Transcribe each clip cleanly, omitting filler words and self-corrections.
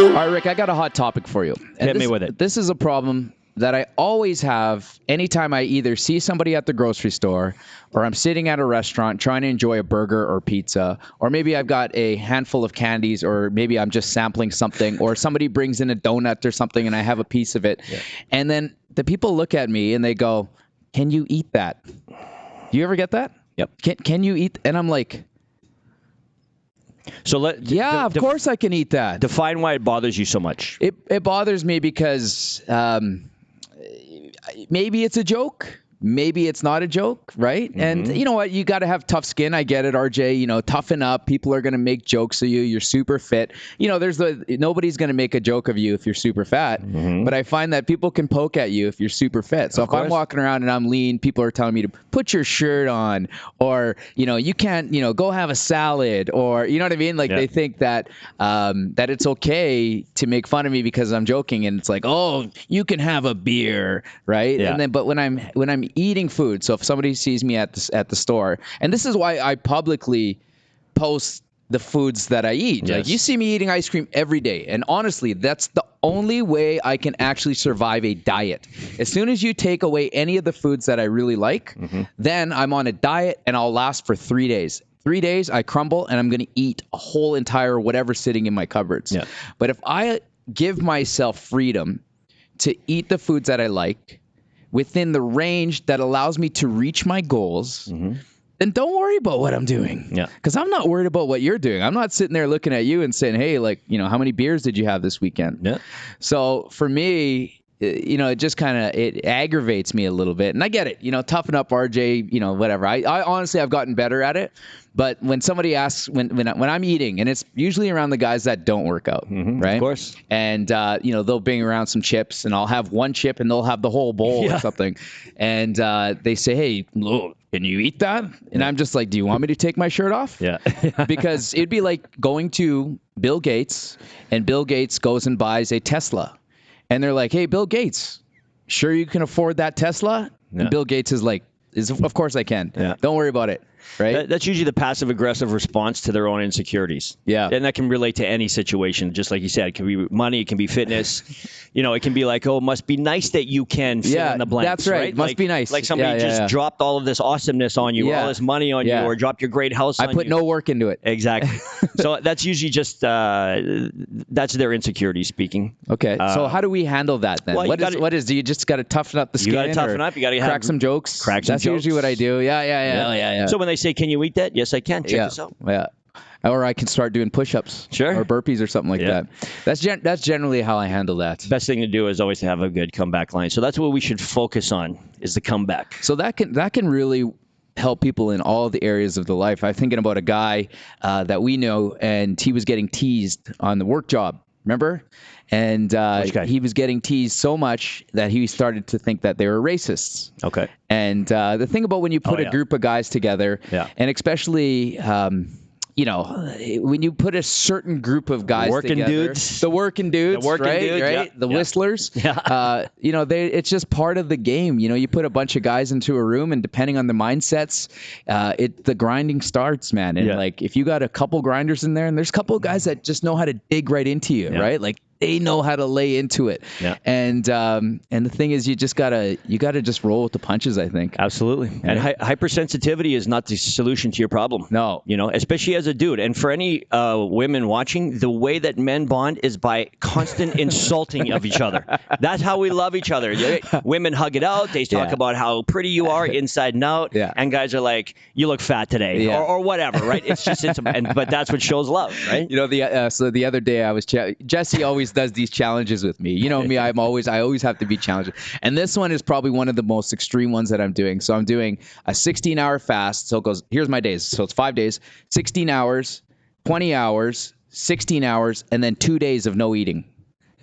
All right, Rick, I got a hot topic for you. Hit me with it. This is a problem that I always have anytime I either see somebody at the grocery store or I'm sitting at a restaurant trying to enjoy a burger or pizza, or maybe I've got a handful of candies, or maybe I'm just sampling something, or somebody brings in a donut or something and I have a piece of it. Yeah. And then the people look at me and they go, "Can you eat that?" Do you ever get that? Yep. Can you eat? And I'm like, so of course I can eat that. Define why it bothers you so much. It bothers me because maybe it's a joke. Maybe it's not a joke, right? Mm-hmm. And you know what? You got to have tough skin. I get it, RJ. You know, toughen up. People are going to make jokes of you. You're super fit. You know, nobody's going to make a joke of you if you're super fat. Mm-hmm. But I find that people can poke at you if you're super fit. So if I'm walking around and I'm lean, people are telling me to put your shirt on, or, you know, you can't, you know, go have a salad, or, you know what I mean? Like they think that that it's okay to make fun of me because I'm joking, and it's like, oh, you can have a beer, right? Yeah. And then, but when I'm eating food, so if somebody sees me at the store, and this is why I publicly post the foods that I eat. Yes. Like, you see me eating ice cream every day, and honestly, that's the only way I can actually survive a diet. As soon as you take away any of the foods that I really like, then I'm on a diet, and I'll last for 3 days. 3 days, I crumble, and I'm going to eat a whole entire whatever's sitting in my cupboards. Yeah. But if I give myself freedom to eat the foods that I like within the range that allows me to reach my goals, then don't worry about what I'm doing. Yeah. Because I'm not worried about what you're doing. I'm not sitting there looking at you and saying, hey, like, you know, how many beers did you have this weekend? Yeah. So for me, you know, it just kind of, it aggravates me a little bit. And I get it, you know, toughen up, RJ, you know, whatever. I honestly, I've gotten better at it. But when somebody asks, when I'm eating, and it's usually around the guys that don't work out, right? Of course. And, you know, they'll bring around some chips, and I'll have one chip, and they'll have the whole bowl or something. And they say, hey, can you eat that? And I'm just like, do you want me to take my shirt off? Yeah. Because it'd be like going to Bill Gates, and Bill Gates goes and buys a Tesla. And they're like, hey, Bill Gates, sure you can afford that Tesla? Yeah. And Bill Gates is like, of course I can. Yeah. Don't worry about it. Right. That's usually the passive-aggressive response to their own insecurities. Yeah. And that can relate to any situation, just like you said. It can be money. It can be fitness. You know, it can be like, oh, it must be nice that you can fill in the blanks. That's right. Must be nice. Like somebody just dropped all of this awesomeness on you, all this money on you, or dropped your great house on you. I put no work into it. Exactly. So that's usually just, that's their insecurity speaking. Okay. So how do we handle that then? Well, what is, do you just got to toughen up the skin? You got to toughen up. You got to crack some jokes. That's usually what I do. Yeah. So when they say, can you eat that? Yes, I can. Check this out. Yeah. Or I can start doing push-ups, or burpees, or something like that. That's generally how I handle that. Best thing to do is always to have a good comeback line. So that's what we should focus on, is the comeback. So that can really help people in all the areas of the life. I'm thinking about a guy that we know, and he was getting teased on the work job. Remember? And he was getting teased so much that he started to think that they were racists. Okay. And the thing about when you put a group of guys together, and especially, you know, when you put a certain group of guys together, the working dudes, right? The whistlers, you know, it's just part of the game. You know, you put a bunch of guys into a room, and depending on the mindsets, the grinding starts, man. And like, if you got a couple grinders in there, and there's a couple of guys that just know how to dig right into you, right? Like, they know how to lay into it. Yeah. And the thing is, you gotta just roll with the punches, I think. Absolutely. And hypersensitivity is not the solution to your problem. No. You know, especially as a dude. And for any women watching, the way that men bond is by constant insulting of each other. That's how we love each other. Women hug it out. They talk about how pretty you are inside and out. Yeah. And guys are like, you look fat today, or whatever, right? But that's what shows love, right? You know, so the other day I was Jesse always does these challenges with me. You know me, I always have to be challenged. And this one is probably one of the most extreme ones that I'm doing. So I'm doing a 16-hour fast. So it goes, here's my days. So it's 5 days, 16 hours, 20 hours, 16 hours, and then 2 days of no eating.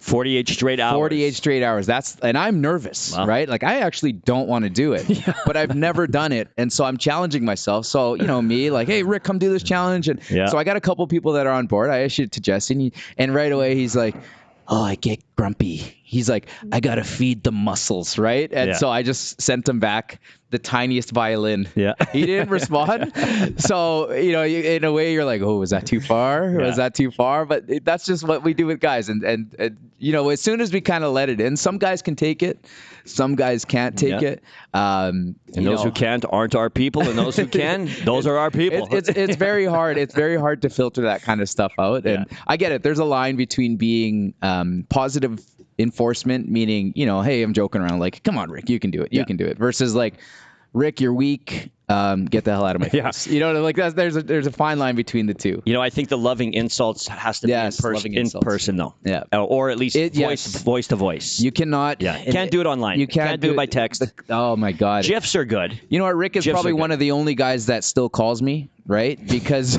48 straight hours. 48 straight hours. And I'm nervous, right? Like, I actually don't want to do it, but I've never done it. And so I'm challenging myself. So, you know, me, like, hey, Rick, come do this challenge. And so I got a couple people that are on board. I issued it to Jesse, and right away he's like, oh, I get grumpy. he's like, I got to feed the muscles, right? And so I just sent him back the tiniest violin. Yeah. He didn't respond. So, in a way you're like, oh, was that too far? Yeah. Was that too far? But that's just what we do with guys. And as soon as we kind of let it in, some guys can take it. Some guys can't take it. And those who can't aren't our people. And those who can, those are our people. It's very hard. It's very hard to filter that kind of stuff out. And I get it. There's a line between being positive enforcement, meaning, hey, I'm joking around. Like, come on, Rick, you can do it. You can do it. Versus like, Rick, you're weak. Get the hell out of my face. Like there's a fine line between the two. I think the loving insults has to be in person, though. Yeah. Or at least voice to voice. You cannot. Yeah. Can't do it online. You can't do it by text. Oh my God. GIFs are good. You know what? Rick is probably one of the only guys that still calls me, right? Because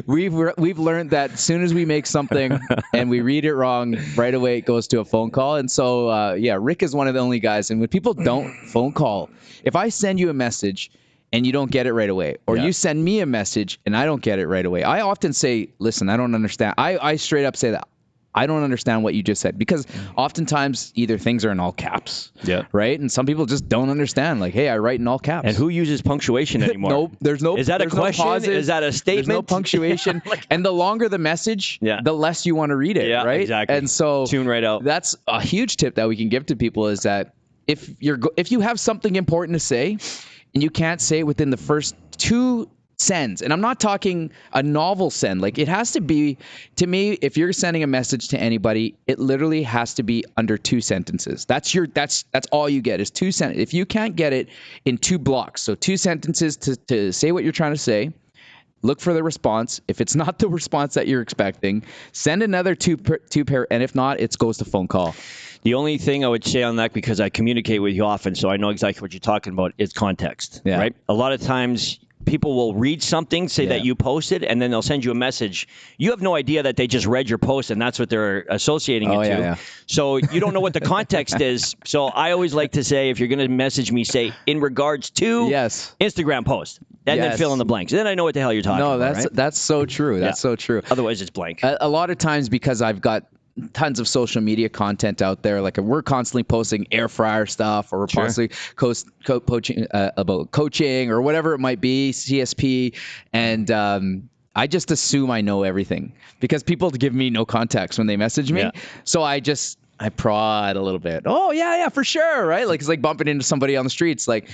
we've learned that as soon as we make something and we read it wrong, right away it goes to a phone call. And so Rick is one of the only guys. And when people don't phone call, if I send you a message and you don't get it right away, or you send me a message and I don't get it right away, I often say, listen, I don't understand. I straight up say that. I don't understand what you just said, because oftentimes either things are in all caps, right? And some people just don't understand. Like, hey, I write in all caps. And who uses punctuation anymore? Nope. There's no. Is that a question? Is that a statement? There's no punctuation. And the longer the message, the less you want to read it, right? Exactly. And so tune right out. That's a huge tip that we can give to people, is that if you have something important to say and you can't say it within the first 2 sends, and I'm not talking a novel send, like it has to be, to me, if you're sending a message to anybody, it literally has to be under 2 sentences. That's all you get is 2 sentences. If you can't get it in 2 blocks, so 2 sentences to say what you're trying to say, look for the response. If it's not the response that you're expecting, send another two pair, and if not, it goes to phone call. The only thing I would say on that, because I communicate with you often, so I know exactly what you're talking about, is context, right? A lot of times people will read something, say that you posted, and then they'll send you a message. You have no idea that they just read your post, and that's what they're associating it to. So you don't know what the context is. So I always like to say, if you're going to message me, say, in regards to Instagram post, and then fill in the blanks. Then I know what the hell you're talking about. No, that's so true. That's so true. Otherwise, it's blank. A lot of times, because I've got tons of social media content out there, like we're constantly posting air fryer stuff, or we're constantly coaching about coaching or whatever it might be, CSP, and I just assume I know everything because people give me no context when they message me. So I prod a little bit. Oh yeah, for sure, right? Like it's like bumping into somebody on the streets. Like,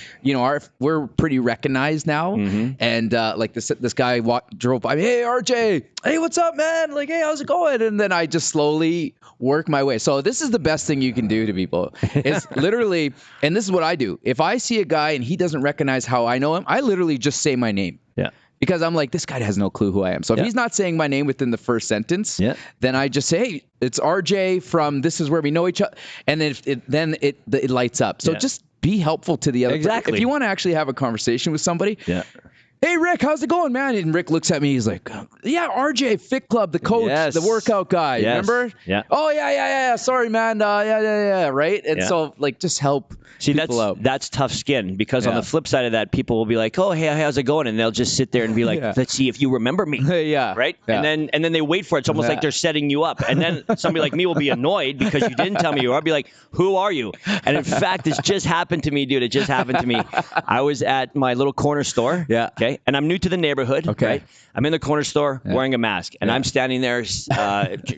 we're pretty recognized now, and like this guy drove by me. Hey RJ, hey, what's up, man? Like, hey, how's it going? And then I just slowly work my way. So this is the best thing you can do to people. It's literally, and this is what I do. If I see a guy and he doesn't recognize how I know him, I literally just say my name. Because I'm like, this guy has no clue who I am. So if he's not saying my name within the first sentence, then I just say, hey, it's RJ from This Is Where We Know Each Other. And then it lights up. So just be helpful to the other person. If you want to actually have a conversation with somebody, hey, Rick, how's it going, man? And Rick looks at me. He's like, yeah, RJ, Fit Club, the coach, the workout guy. Remember? Yeah. Oh, yeah. Sorry, man. Yeah. Right? And so, like, just help people out. That's tough skin, because on the flip side of that, people will be like, oh, hey, how's it going? And they'll just sit there and be like, let's see if you remember me. Right? And then they wait for it. It's almost like they're setting you up. And then somebody like me will be annoyed because you didn't tell me you were. I'll be like, who are you? And in fact, this just happened to me, dude. It just happened to me. I was at my little corner store. Okay. And I'm new to the neighborhood. Right? I'm in the corner store wearing a mask, and I'm standing there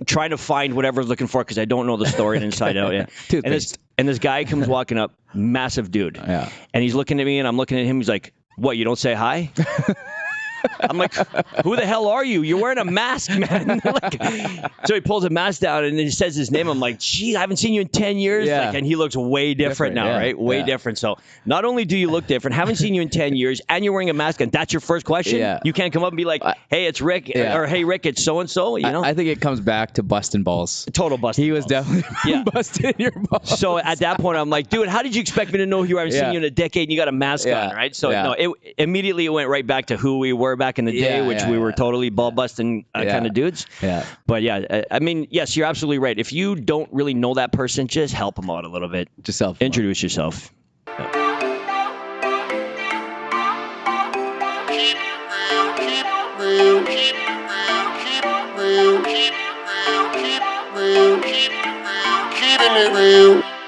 trying to find whatever I was looking for, because I don't know the store inside out. And this guy comes walking up, massive dude. And he's looking at me, and I'm looking at him. He's like, what, you don't say hi? I'm like, who the hell are you? You're wearing a mask, man. So he pulls a mask down and then he says his name. I'm like, geez, I haven't seen you in 10 years. And he looks way different now, right? Way different. So not only do you look different, haven't seen you in 10 years, and you're wearing a mask, and that's your first question. You can't come up and be like, hey, it's Rick, or hey, Rick, it's so-and-so, I think it comes back to busting balls. Total busting He was definitely busting your balls. So at that point, I'm like, dude, how did you expect me to know who you are? I haven't seen you in a decade, and you got a mask on, right? So no, it immediately went right back to who we were back in the day, which we were totally ball busting kind of dudes. But I mean, yes, you're absolutely right. If you don't really know that person, just help them out a little bit. Just help. Introduce yourself. Keep keeping it real.